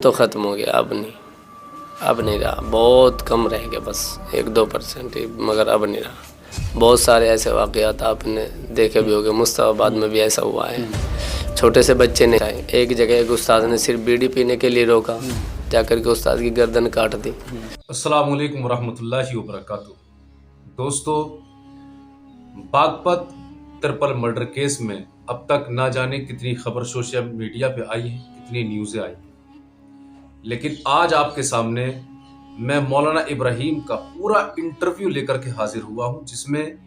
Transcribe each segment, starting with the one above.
तो ख़त्म हो गया, अब नहीं रहा, बहुत कम रह गया, बस 1-2% ही, मगर अब नहीं रहा। बहुत सारे ऐसे वाक़यात आपने देखे भी होंगे, मुस्तफ़ाबाद में भी ऐसा हुआ है। छोटे से बच्चे ने एक जगह एक उस्ताद ने सिर्फ बीड़ी पीने के लिए रोका, जाकर के उस्ताद की गर्दन काट दी। अस्सलामु अलैकुम वरहमतुल्लाहि वबरकातुहू। दोस्तों, बागपत ट्रिपल मर्डर केस में अब तक ना जाने कितनी खबर सोशल मीडिया पे आई है, कितनी न्यूज़ें आई, लेकिन आज आपके सामने मैं मौलाना इब्राहिम का पूरा इंटरव्यू लेकर के हाजिर हुआ हूं, जिसमें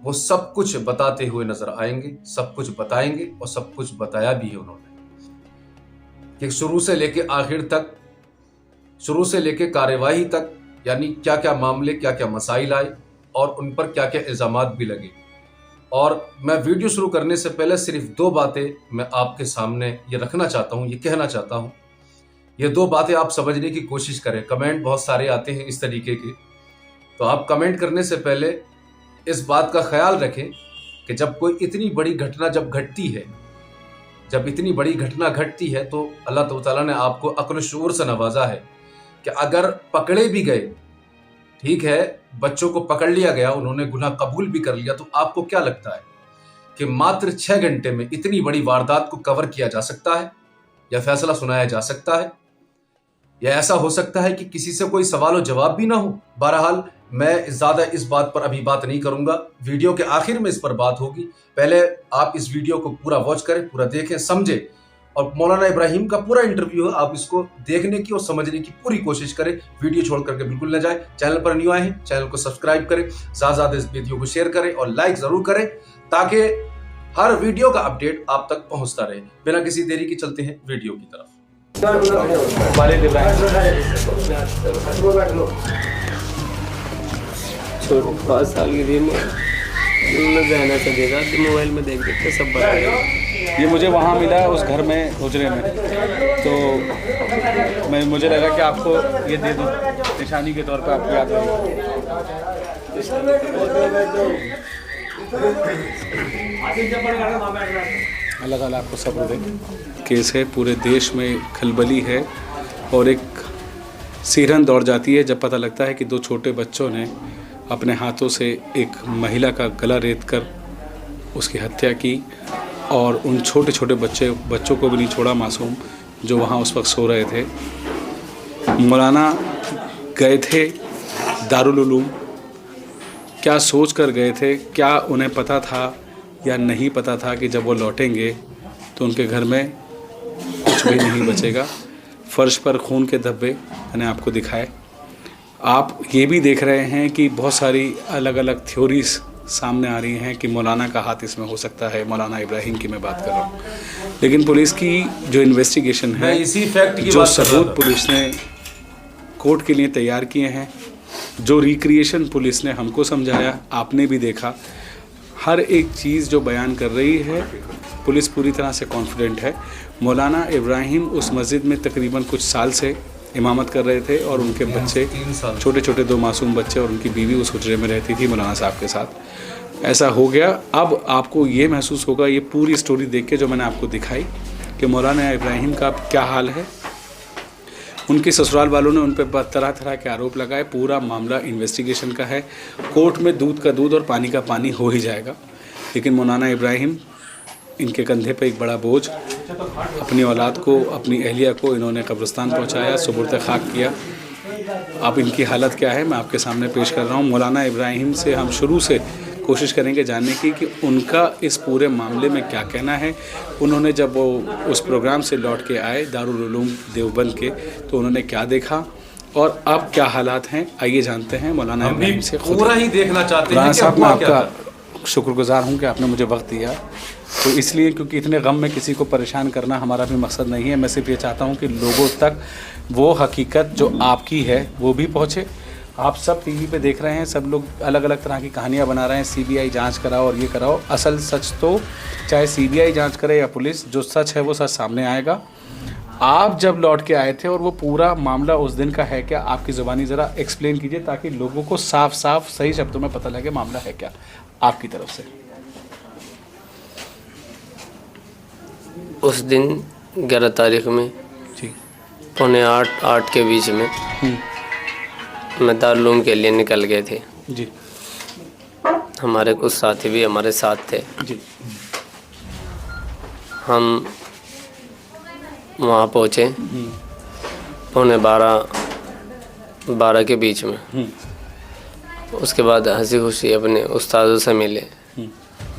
वो सब कुछ बताते हुए नजर आएंगे, सब कुछ बताएंगे और सब कुछ बताया भी है उन्होंने कि शुरू से लेके आखिर तक, शुरू से लेके कार्यवाही तक, यानी क्या क्या मामले, क्या क्या मसाइल आए और उन पर क्या क्या इल्जामात भी लगे। और मैं वीडियो शुरू करने से पहले सिर्फ 2 बातें मैं आपके सामने ये रखना चाहता हूँ, ये कहना चाहता हूँ। ये 2 बातें आप समझने की कोशिश करें। कमेंट बहुत सारे आते हैं इस तरीके के, तो आप कमेंट करने से पहले इस बात का ख्याल रखें कि जब कोई इतनी बड़ी घटना जब घटती है, जब इतनी बड़ी घटना घटती है, तो अल्लाह ताला ने आपको अक्ल शूर से नवाजा है कि अगर पकड़े भी गए, ठीक है, बच्चों को पकड़ लिया गया, उन्होंने गुनाह कबूल भी कर लिया, तो आपको क्या लगता है कि मात्र 6 घंटे में इतनी बड़ी वारदात को कवर किया जा सकता है या फैसला सुनाया जा सकता है, या ऐसा हो सकता है कि किसी से कोई सवाल और जवाब भी ना हो। बहरहाल मैं ज्यादा इस बात पर अभी बात नहीं करूंगा, वीडियो के आखिर में इस पर बात होगी। पहले आप इस वीडियो को पूरा वॉच करें, पूरा देखें, समझें, और मौलाना इब्राहिम का पूरा इंटरव्यू है, आप इसको देखने की और समझने की पूरी कोशिश करें। वीडियो छोड़ करके बिल्कुल न जाए। चैनल पर न्यू आए हैं, चैनल को सब्सक्राइब करें, ज्यादा इस वीडियो को शेयर करें और लाइक जरूर करें, ताकि हर वीडियो का अपडेट आप तक पहुंचता रहे। बिना किसी देरी के चलते हैं वीडियो की तरफ। 5 साल की थी मैं, रहना चाहिए था, मोबाइल में देख देखते सब बताया। ये मुझे वहाँ मिला उस घर में, हुजरे में, तो मुझे लगा कि आपको ये दे दूँ निशानी के तौर पे, आपको याद रहे। अल्लाह ताला आपको सब्र दे। केस है, पूरे देश में खलबली है और एक सिरहन दौड़ जाती है जब पता लगता है कि 2 छोटे बच्चों ने अपने हाथों से एक महिला का गला रेत कर उसकी हत्या की, और उन छोटे छोटे बच्चों को भी नहीं छोड़ा, मासूम, जो वहाँ उस वक्त सो रहे थे। मौलाना गए थे दारुल उलूम, क्या सोच कर गए थे, क्या उन्हें पता था या नहीं पता था कि जब वो लौटेंगे तो उनके घर में कुछ भी नहीं बचेगा। फर्श पर खून के धब्बे मैंने आपको दिखाए। आप ये भी देख रहे हैं कि बहुत सारी अलग अलग थ्योरीज सामने आ रही हैं कि मौलाना का हाथ इसमें हो सकता है। मौलाना इब्राहिम की मैं बात कर रहा हूँ, लेकिन पुलिस की जो इन्वेस्टिगेशन है, इसी फैक्ट की जो सबूत पुलिस ने कोर्ट के लिए तैयार किए हैं, जो रिक्रिएशन पुलिस ने हमको समझाया, आपने भी देखा, हर एक चीज़ जो बयान कर रही है, पुलिस पूरी तरह से कॉन्फिडेंट है। मौलाना इब्राहिम उस मस्जिद में तकरीबन कुछ साल से इमामत कर रहे थे और उनके बच्चे, छोटे छोटे 2 मासूम बच्चे, और उनकी बीवी उस हुजरे में रहती थी मौलाना साहब के साथ। ऐसा हो गया। अब आपको ये महसूस होगा ये पूरी स्टोरी देख के जो मैंने आपको दिखाई कि मौलाना इब्राहिम का क्या हाल है। उनके ससुराल वालों ने उन पर तरह तरह के आरोप लगाए। पूरा मामला इन्वेस्टिगेशन का है, कोर्ट में दूध का दूध और पानी का पानी हो ही जाएगा। लेकिन मौलाना इब्राहिम, इनके कंधे पे एक बड़ा बोझ, अपनी औलाद को, अपनी अहलिया को इन्होंने कब्रिस्तान पहुंचाया, सुबुर्द खाक किया। अब इनकी हालत क्या है मैं आपके सामने पेश कर रहा हूं। मौलाना इब्राहिम से हम शुरू से कोशिश करेंगे जानने की कि उनका इस पूरे मामले में क्या कहना है। उन्होंने जब वो उस प्रोग्राम से लौट के आए दारुल उलूम देवबंद के, तो उन्होंने क्या देखा और अब क्या हालात हैं, आइए जानते हैं मौलाना इब्राहिम से। पूरा ही देखना चाहते हैं। साहब, मैं आपका शुक्रगुजार हूँ कि आपने मुझे वक्त दिया, तो इसलिए क्योंकि इतने गम में किसी को परेशान करना हमारा भी मकसद नहीं है। मैं सिर्फ ये चाहता हूँ कि लोगों तक वो हकीकत जो आपकी है वो भी पहुँचे। आप सब टीवी पे देख रहे हैं, सब लोग अलग अलग तरह की कहानियाँ बना रहे हैं, सीबीआई जांच कराओ और ये कराओ। असल सच तो चाहे सीबीआई जांच करे या पुलिस, जो सच है वो सच सामने आएगा। आप जब लौट के आए थे और वो पूरा मामला उस दिन का है क्या, आपकी ज़ुबानी ज़रा एक्सप्लेन कीजिए ताकि लोगों को साफ साफ सही शब्दों में पता लगे मामला है क्या आपकी तरफ से। उस दिन 11 तारीख में जी 7:45 के बीच में मैं दारुल के लिए निकल गए थे। जी हमारे कुछ साथी भी हमारे साथ थे। जी हम वहाँ पहुँचे 11:15 के बीच में। उसके बाद हंसी खुशी अपने उस्तादों से मिले,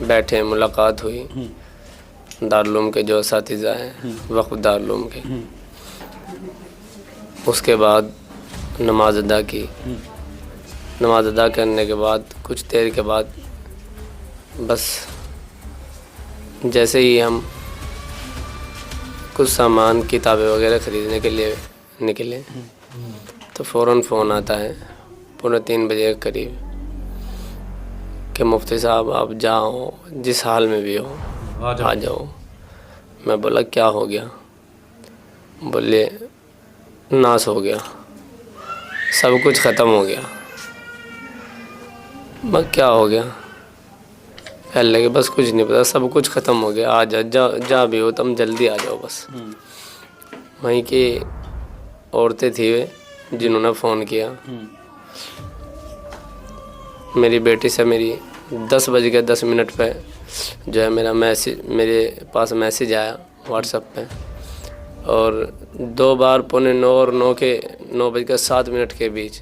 बैठे, मुलाकात हुई। दारुल के जो असातिज़ा हैं वक़्फ़ दारुल के, उसके बाद नमाज अदा की। नमाज अदा करने के बाद कुछ देर के बाद बस जैसे ही हम कुछ सामान किताबें वगैरह ख़रीदने के लिए निकले तो फ़ौरन फ़ोन आता है 2:45 बजे के करीब कि मुफ्ती साहब आप जाओ, जिस हाल में भी हो आ जाओ। मैं बोला क्या हो गया? बोले नाश हो गया, सब कुछ ख़त्म हो गया। मैं क्या हो गया? कहने लगे बस कुछ नहीं पता, सब कुछ ख़त्म हो गया, आ जा भी हो तुम जल्दी आ जाओ बस। वहीं की औरतें थी वे जिन्होंने फ़ोन किया। मेरी बेटी से मेरी 10:10 पे जो है मेरे पास मैसेज आया व्हाट्सएप पे, और 2 बार 8:45 और 9:07 के बीच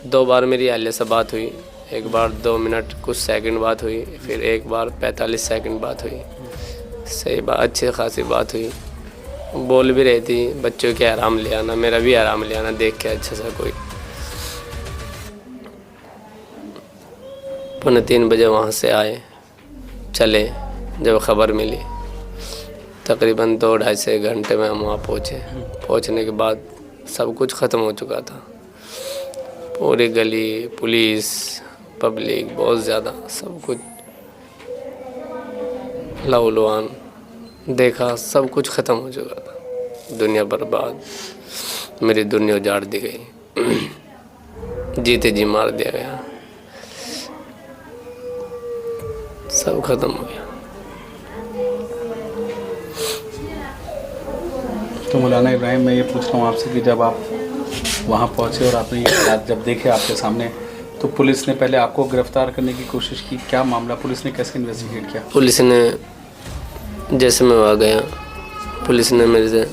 2 बार मेरी अहलिया से बात हुई। एक बार 2 मिनट कुछ सेकंड बात हुई, फिर एक बार 45 सेकंड बात हुई। सही बात, अच्छी खासी बात हुई। बोल भी रही थी बच्चों के आराम ले आना, मेरा भी आराम ले आना देख के अच्छा सा कोई। 2:45 बजे वहाँ से आए, चले। जब ख़बर मिली तकरीबन 2-2.5 घंटे में हम वहाँ पहुँचे। पहुँचने के बाद सब कुछ ख़त्म हो चुका था। पूरी गली, पुलिस, पब्लिक, बहुत ज़्यादा, सब कुछ लहूलुहान देखा, सब कुछ ख़त्म हो चुका था। दुनिया बर्बाद, मेरी दुनिया उजाड़ दी गई, जीते जी मार दिया गया, सब ख़त्म हो गया। तो मौलाना इब्राहिम, मैं ये पूछ रहा हूँ आपसे कि जब आप वहाँ पहुँचे और आपने ये हालात जब देखे आपके सामने, तो पुलिस ने पहले आपको गिरफ्तार करने की कोशिश की, क्या मामला, पुलिस ने कैसे इन्वेस्टिगेट किया? पुलिस ने जैसे मैं वहाँ गया, पुलिस ने मेरे से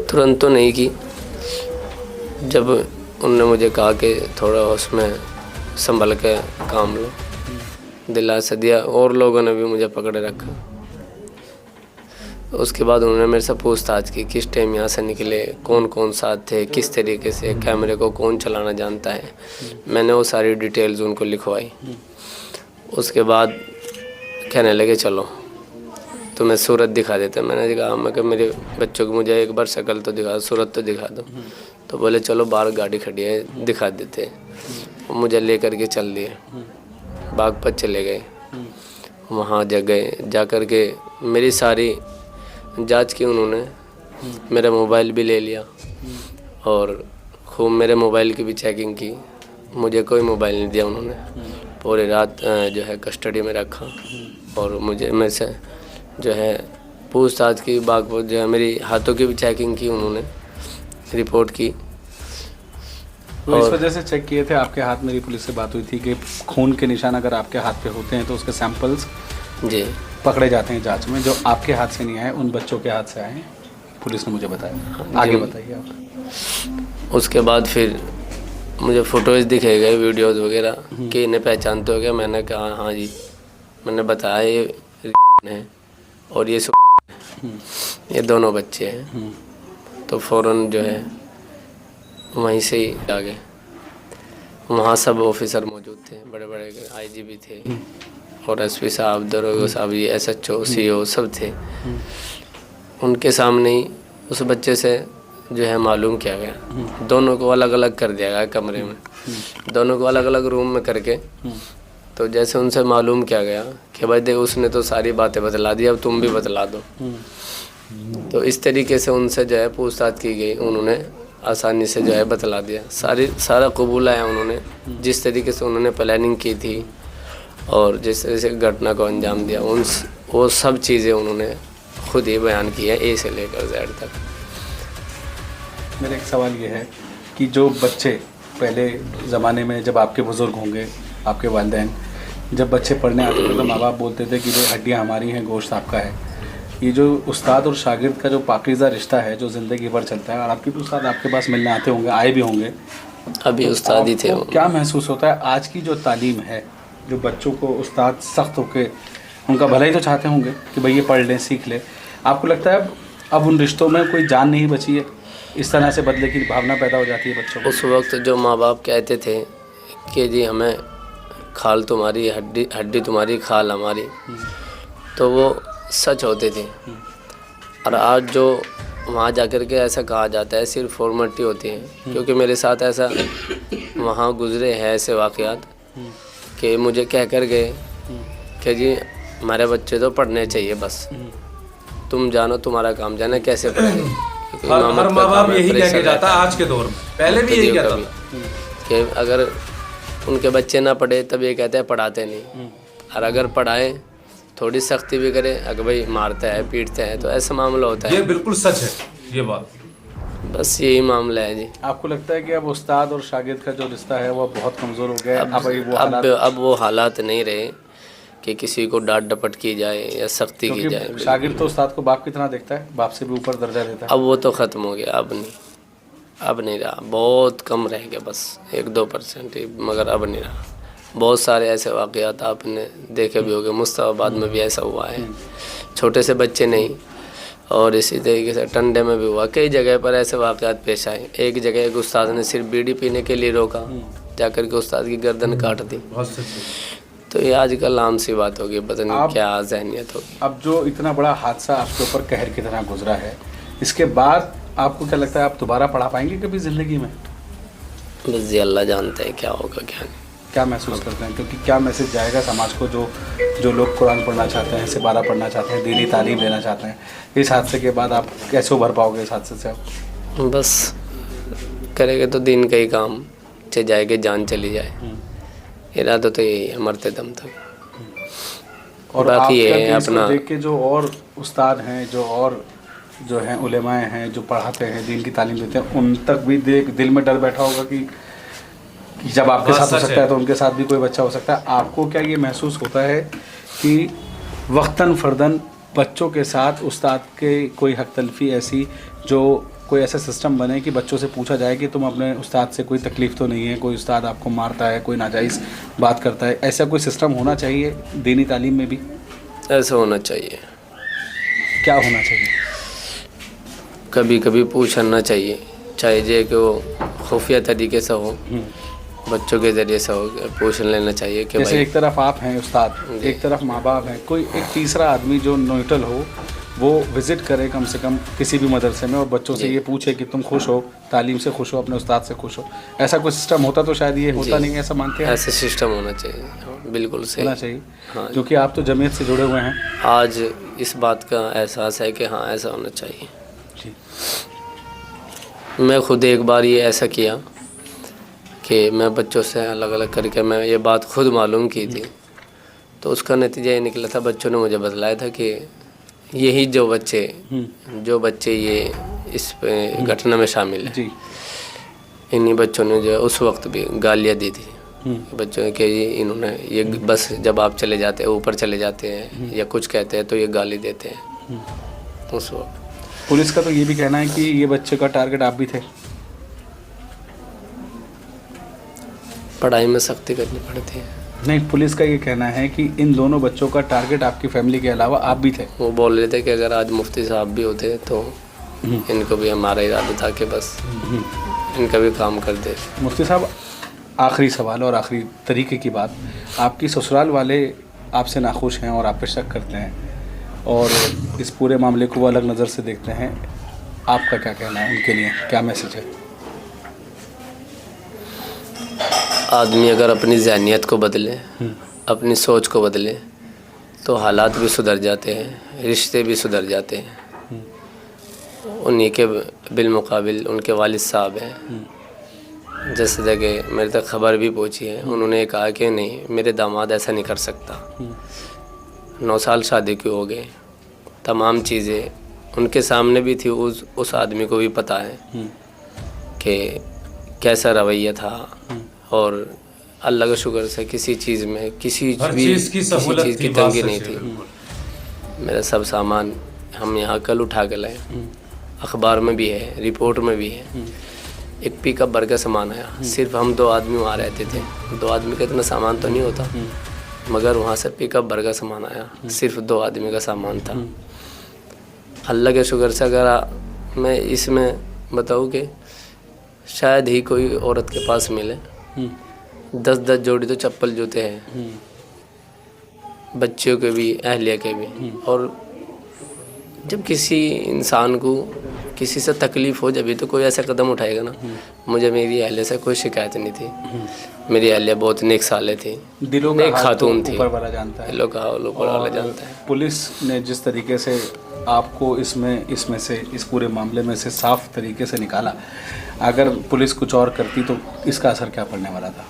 तुरंत तो नहीं की। जब उन्होंने मुझे कहा कि थोड़ा उसमें संभल के काम लो, दिलासा दिया, और लोगों ने भी मुझे पकड़े रखा। उसके बाद उन्होंने मेरे से पूछताछ की, किस टाइम यहाँ से निकले, कौन कौन साथ थे, किस तरीके से, कैमरे को कौन चलाना जानता है। मैंने वो सारी डिटेल्स उनको लिखवाई। उसके बाद कहने लगे चलो तुम्हें सूरत दिखा देते। मैंने कहा मैं कि मेरे बच्चों को मुझे एक बार शक्ल तो दिखा दो, सूरत तो दिखा दो। तो बोले चलो बाहर गाड़ी खड़ी है दिखा देते। मुझे ले करके चल दिए, बागपत चले गए। वहाँ जा कर के मेरी सारी जांच की उन्होंने, मेरा मोबाइल भी ले लिया और खूब मेरे मोबाइल की भी चेकिंग की। मुझे कोई मोबाइल नहीं दिया उन्होंने। पूरी रात जो है कस्टडी में रखा और मेरे से जो है पूछताछ की। बागपत जो है मेरी हाथों की भी चेकिंग की उन्होंने, रिपोर्ट की। तो इस वजह से चेक किए थे, आपके हाथ, मेरी पुलिस से बात हुई थी कि खून के निशान अगर आपके हाथ पे होते हैं तो उसके सैंपल्स जी पकड़े जाते हैं जांच में, जो आपके हाथ से नहीं आए, उन बच्चों के हाथ से आए हैं, पुलिस ने मुझे बताया। आगे बताइए आप। उसके बाद फिर मुझे फ़ोटोज़ दिखे गए, वीडियोज़ वगैरह कि इन्हें पहचानते हो गया। मैंने कहा हाँ जी। मैंने बताया ये है और ये दोनों बच्चे हैं। तो फ़ौरन जो है वहीं से ही आ गए। वहाँ सब ऑफिसर मौजूद थे, बड़े बड़े आईजीपी थे और एसपी साहब, दरोगा साहब, ये एसएचओ, सीओ सब थे। उनके सामने ही उस बच्चे से जो है मालूम किया गया। दोनों को अलग अलग कर दिया गया कमरे में, दोनों को अलग अलग रूम में करके। तो जैसे उनसे मालूम किया गया कि भाई देख उसने तो सारी बातें बतला दी, अब तुम भी बतला दो। तो इस तरीके से उनसे जो है पूछताछ की गई। उन्होंने आसानी से जो है बतला दिया, सारा कबूल आया उन्होंने, जिस तरीके से उन्होंने प्लानिंग की थी और जिस तरह से घटना को अंजाम दिया, वो सब चीज़ें उन्होंने खुद ही बयान किया ए से लेकर जेड तक। मेरा एक सवाल ये है कि जो बच्चे पहले ज़माने में जब आपके बुज़ुर्ग होंगे, आपके वालिदैन, जब बच्चे पढ़ने आते थे तो माँ बाप बोलते थे कि भाई हड्डियाँ हमारी हैं, गोश्त आपका है। ये जो उस्ताद और शागिर्द का जो पाकीज़ा रिश्ता है जो ज़िंदगी भर चलता है, और आपके उस्ताद आपके पास मिलने आते होंगे, आए भी होंगे, अभी उस्ताद ही थे आपको वो। क्या महसूस होता है आज की जो तालीम है, जो बच्चों को उस्ताद सख्त होके उनका भला ही तो चाहते होंगे कि भाई ये पढ़ लें, सीख लें, आपको लगता है अब उन रिश्तों में कोई जान नहीं बची है, इस तरह से बदले की भावना पैदा हो जाती है बच्चों को? उस वक्त जो माँ बाप कहते थे कि जी हमें खाल तुम्हारी हड्डी तुम्हारी खाल हमारी, तो वो सच होते थे। और आज जो वहाँ जाकर के ऐसा कहा जाता है सिर्फ फॉर्मेलिटी होती है, क्योंकि मेरे साथ ऐसा वहाँ गुजरे हैं ऐसे वाक़यात कि मुझे कह कर गए कि जी हमारे बच्चे तो पढ़ने चाहिए, बस तुम जानो, तुम्हारा काम जाने कैसे पढ़ेंगे। क्योंकि हर इमामत का माँ बाप काम है, यही कह के प्रेशर जाता रहता है आज के दौर में, पहले भी यही कहता था कि अगर उनके बच्चे ना पढ़े तब ये कहते हैं पढ़ाते नहीं, और अगर पढ़ाएं थोड़ी सख्ती भी करें, अगर भाई मारते हैं पीटते हैं तो ऐसा मामला होता ये है। बिल्कुल सच है ये बात। बस यही मामला है जी। आपको लगता है कि अब उस्ताद और शागिर्द का जो रिश्ता है वो बहुत कमज़ोर हो गया है? अब वो हालात नहीं रहे कि किसी को डांट डपट की जाए या सख्ती की जाए। क्योंकि शागिर्द तो उस्ताद को बाप की तरह देखता है, बाप से भी ऊपर दर्जा देता है। अब वो तो ख़त्म हो गया, अब नहीं रहा, बहुत कम रह गया, बस 1-2% ही, मगर अब नहीं रहा। बहुत सारे ऐसे वाक़यात आपने देखे भी होंगे, मुस्तफ़ाबाद में भी ऐसा हुआ है, छोटे से बच्चे नहीं, और इसी तरीके से टंडे में भी हुआ, कई जगह पर ऐसे वाक़यात पेश आए। एक जगह एक उस्ताद ने सिर्फ बीड़ी पीने के लिए रोका, जाकर के उस्ताद की गर्दन काट दी। बहुत सच है। तो ये आजकल आम सी बात होगी, पता नहीं क्या जहनियत होगी। अब जो इतना बड़ा हादसा आपके ऊपर कहर की तरह गुजरा है, इसके बाद आपको क्या लगता है आप दोबारा पढ़ा पाएंगे कभी ज़िंदगी में? बस ये अल्लाह जानते हैं क्या होगा क्या नहीं। क्या महसूस करते हैं, क्योंकि क्या मैसेज जाएगा समाज को, जो लोग कुरान पढ़ना चाहते हैं, सिपारा पढ़ना चाहते हैं, दीनी तालीम लेना चाहते हैं, इस हादसे के बाद आप कैसे उभर पाओगे इस हादसे से? आप बस करेंगे तो दिन का ही काम, चाहे जाएगी जान चली जाए, इरादा तो यही है मरते दम तक। और बाकी ये आपका है इसको अपना देख के जो और उस्ताद हैं, जो हैं उलेमाए हैं, जो पढ़ाते हैं, दीन की तालीम देते हैं, उन तक भी दिल में डर बैठा होगा कि जब आपके साथ हो सकता है तो उनके साथ भी कोई बच्चा हो सकता है। आपको क्या ये महसूस होता है कि वक्तन फ़र्दन बच्चों के साथ उस्ताद के कोई हक तलफी ऐसी, जो कोई ऐसा सिस्टम बने कि बच्चों से पूछा जाए कि तुम अपने उस्ताद से कोई तकलीफ़ तो नहीं है, कोई उस्ताद आपको मारता है, कोई नाजायज़ बात करता है, ऐसा कोई सिस्टम होना चाहिए दीनी तालीम में भी? ऐसा होना चाहिए। क्या होना चाहिए? कभी कभी पूछना चाहिए, चाहे ये कि वो खुफिया तरीके से हो, बच्चों के ज़रिए से हो, पूछ लेना चाहिए कि जैसे भाई एक तरफ आप हैं उस्ताद, एक तरफ माँ बाप हैं, कोई एक तीसरा आदमी जो न्यूट्रल हो वो विज़िट करे कम से कम किसी भी मदरसे में और बच्चों से ये पूछे कि तुम खुश हो, तालीम से खुश हो, अपने उस्ताद से खुश हो। ऐसा कोई सिस्टम होता तो शायद ये होता नहीं, ऐसा मानते हैं? ऐसा सिस्टम होना चाहिए, हाँ, बिल्कुल सही होना चाहिए, हाँ। क्योंकि आप तो जमीयत से जुड़े हुए हैं। आज इस बात का एहसास है कि हाँ ऐसा होना चाहिए। जी। मैं खुद एक बार ये ऐसा किया कि मैं बच्चों से अलग अलग करके मैं ये बात खुद मालूम की थी, तो उसका नतीजा ये निकला था, बच्चों ने मुझे बतलाया था कि यही जो बच्चे ये इस पे घटना में शामिल हैं, जी। इन्हीं बच्चों ने जो उस वक्त भी गालियाँ दी थी बच्चों ने कि इन्होंने ये बस जब आप चले जाते हैं, ऊपर चले जाते हैं या कुछ कहते हैं तो ये गाली देते हैं उस वक्त। पुलिस का तो ये भी कहना है कि ये बच्चे का टारगेट आप भी थे। पढ़ाई में सख्ती करनी पड़ती है। नहीं, पुलिस का ये कहना है कि इन दोनों बच्चों का टारगेट आपकी फैमिली के अलावा आप भी थे। वो बोल रहे थे कि अगर आज मुफ्ती साहब भी होते तो इनको भी हमारा इरादा था कि बस इनका भी काम कर दे। मुफ्ती साहब, आखिरी सवाल और आखिरी तरीके की बात, आपकी ससुराल वाले आपसे नाखुश हैं और आप पे शक करते हैं और इस पूरे मामले को वो अलग नज़र से देखते हैं, आपका क्या कहना है, उनके लिए क्या मैसेज है? आदमी अगर अपनी ज़हनियत को बदले, अपनी सोच को बदले तो हालात भी सुधर जाते हैं, रिश्ते भी सुधर जाते हैं। उन्हीं के बिलमुकाबिल उनके वालिद साहब हैं, जैसे जगह मेरे तक खबर भी पहुंची है, उन्होंने कहा कि नहीं मेरे दामाद ऐसा नहीं कर सकता। 9 साल शादी के हो गए, तमाम चीज़ें उनके सामने भी थी, उस आदमी को भी पता है कि कैसा रवैया था। और अल्लाह का शुक्र से किसी चीज़ में किसी चीज़ की तंगी नहीं थी। मेरा सब सामान हम यहाँ कल उठा के लाए, अखबार में भी है, रिपोर्ट में भी है। एक पिकअप भर का सामान आया, सिर्फ हम 2 आदमी वहाँ रहते थे। 2 आदमी का इतना सामान तो नहीं होता, मगर वहाँ से पिकअप भर का सामान आया, सिर्फ 2 आदमी का सामान था। अल्लाह के शुक्र से अगर मैं इसमें बताऊँ कि शायद ही कोई औरत के पास मिले 10-10 जोड़ी तो चप्पल जूते हैं, बच्चों के भी, अहलिया के भी। और जब किसी इंसान को किसी से तकलीफ़ हो जब तो कोई ऐसा कदम उठाएगा ना। मुझे मेरी अहलिया से कोई शिकायत नहीं थी। मेरी अहलिया बहुत नेक साले थी, दिलों का नेक खातून थी, ऊपर वाला जानता है, दिलों का ऊपर वाला जानता है। पुलिस ने जिस तरीके से आपको इसमें से इस पूरे मामले में से साफ तरीके से निकाला, अगर पुलिस कुछ और करती तो इसका असर क्या पड़ने वाला था?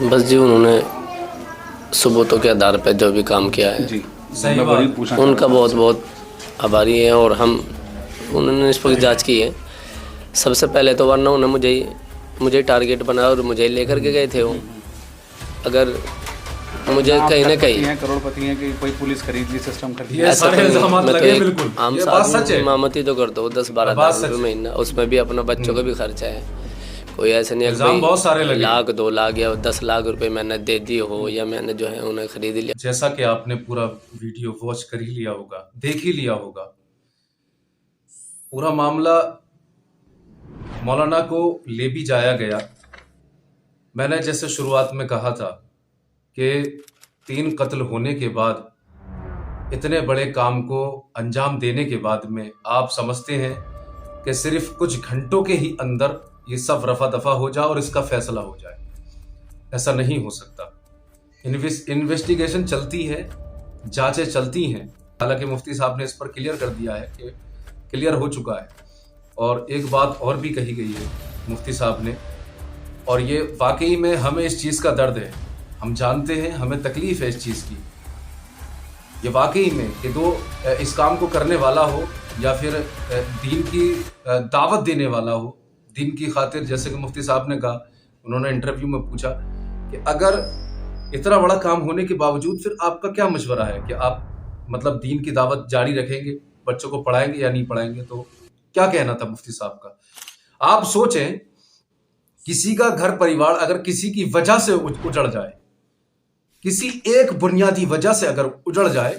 बस जी उन्होंने सबूतों के आधार पर जो भी काम किया है जी, सही बात। उनका बहुत बहुत आभारी है। और उन्होंने इस पर जांच की है सबसे पहले तो, वरना उन्होंने मुझे टारगेट बनाया और मुझे लेकर के गए थे वो। अगर मुझे कहीं ना कहीं करोड़पति हैं कि कोई पुलिस खरीद ली, सिस्टम खरीद ये सारे इल्जामात लगे, बिल्कुल आम इमामती तो करता हूँ 10-12 हज़ार रुपये महीना, उसमें भी अपना बच्चों का भी खर्चा है। कोई ऐसा नहीं है बहुत सारे लगे, 1 लाख 2 लाख या 10 लाख रुपए मैंने दे दिए हो या मैंने जो है उन्हें खरीद लिया। जैसा कि आपने पूरा वीडियो वॉच कर ही लिया होगा, देख ही लिया होगा, पूरा मामला मौलाना को ले भी जाया गया। मैंने जैसे शुरुआत में कहा था कि 3 कत्ल होने के बाद, इतने बड़े काम को अंजाम देने के बाद में आप समझते हैं कि सिर्फ कुछ घंटों के ही अंदर ये सब रफा दफा हो जाए और इसका फैसला हो जाए। ऐसा नहीं हो सकता। इन्वेस्टिगेशन चलती है, जांचें चलती हैं। हालांकि मुफ्ती साहब ने इस पर क्लियर कर दिया है कि क्लियर हो चुका है। और एक बात और भी कही गई है मुफ्ती साहब ने, और ये वाकई में हमें इस चीज़ का दर्द है, हम जानते हैं, हमें तकलीफ है इस चीज़ की। ये वाकई में कि इस काम को करने वाला हो या फिर दीन की दावत देने वाला हो, दीन की खातिर, जैसे कि मुफ्ती साहब ने कहा, उन्होंने इंटरव्यू में पूछा कि अगर इतना बड़ा काम होने के बावजूद फिर आपका क्या मशवरा है कि आप मतलब दीन की दावत जारी रखेंगे, बच्चों को पढ़ाएंगे या नहीं पढ़ाएंगे? तो क्या कहना था मुफ्ती साहब का? आप सोचें, किसी का घर परिवार अगर किसी की वजह से उजड़ जाए, किसी एक बुनियादी वजह से अगर उजड़ जाए,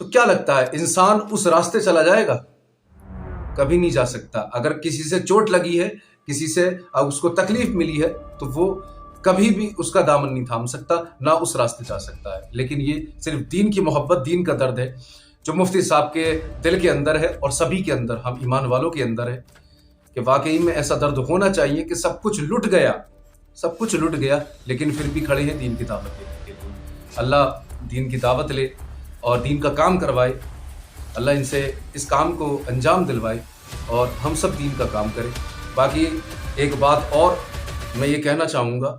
तो क्या लगता है इंसान उस रास्ते चला जाएगा? कभी नहीं जा सकता। अगर किसी से चोट लगी है, किसी से उसको तकलीफ मिली है, तो वो कभी भी उसका दामन नहीं थाम सकता, ना उस रास्ते जा सकता है। लेकिन ये सिर्फ दीन की मोहब्बत, दीन का दर्द है जो मुफ्ती साहब के दिल के अंदर है और सभी के अंदर, हम ईमान वालों के अंदर है कि वाकई में ऐसा दर्द होना चाहिए कि सब कुछ लुट गया, लेकिन फिर भी खड़े हैं दीन की दावत देने के लिए। अल्लाह दीन की दावत ले और दीन का काम करवाए, अल्लाह इनसे इस काम को अंजाम दिलवाए और हम सब दीन का काम करें। बाकी एक बात और मैं ये कहना चाहूँगा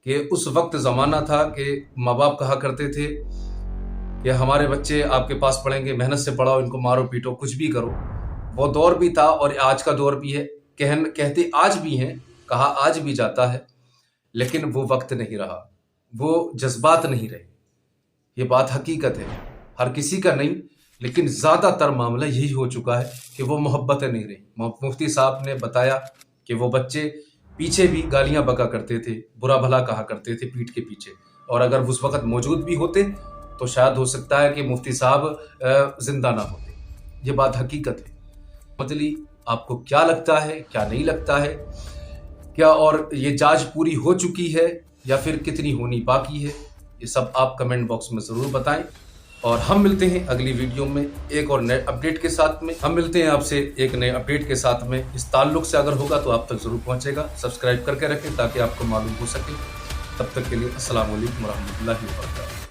कि उस वक्त ज़माना था कि माँ बाप कहा करते थे कि हमारे बच्चे आपके पास पढ़ेंगे, मेहनत से पढ़ाओ, इनको मारो पीटो, कुछ भी करो। वो दौर भी था और आज का दौर भी है, कहते आज भी हैं, कहा आज भी जाता है, लेकिन वो वक्त नहीं रहा, वो जज्बात नहीं रहे। ये बात हकीकत है, हर किसी का नहीं, लेकिन ज़्यादातर मामला यही हो चुका है कि वो मोहब्बतें नहीं रही। मुफ्ती साहब ने बताया कि वो बच्चे पीछे भी गालियां बका करते थे, बुरा भला कहा करते थे पीठ के पीछे, और अगर उस वक्त मौजूद भी होते तो शायद हो सकता है कि मुफ्ती साहब जिंदा ना होते। ये बात हकीकत है। मतलब आपको क्या लगता है, क्या नहीं लगता है, क्या और ये जांच पूरी हो चुकी है या फिर कितनी होनी बाकी है? ये सब आप कमेंट बॉक्स में ज़रूर बताएं। और हम मिलते हैं अगली वीडियो में एक और नए अपडेट के साथ में। हम मिलते हैं आपसे एक नए अपडेट के साथ में। इस ताल्लुक से अगर होगा तो आप तक ज़रूर पहुंचेगा। सब्सक्राइब करके रखें ताकि आपको मालूम हो सके। तब तक के लिए अस्सलाम वालेकुम व रहमतुल्लाहि व बरकातहू।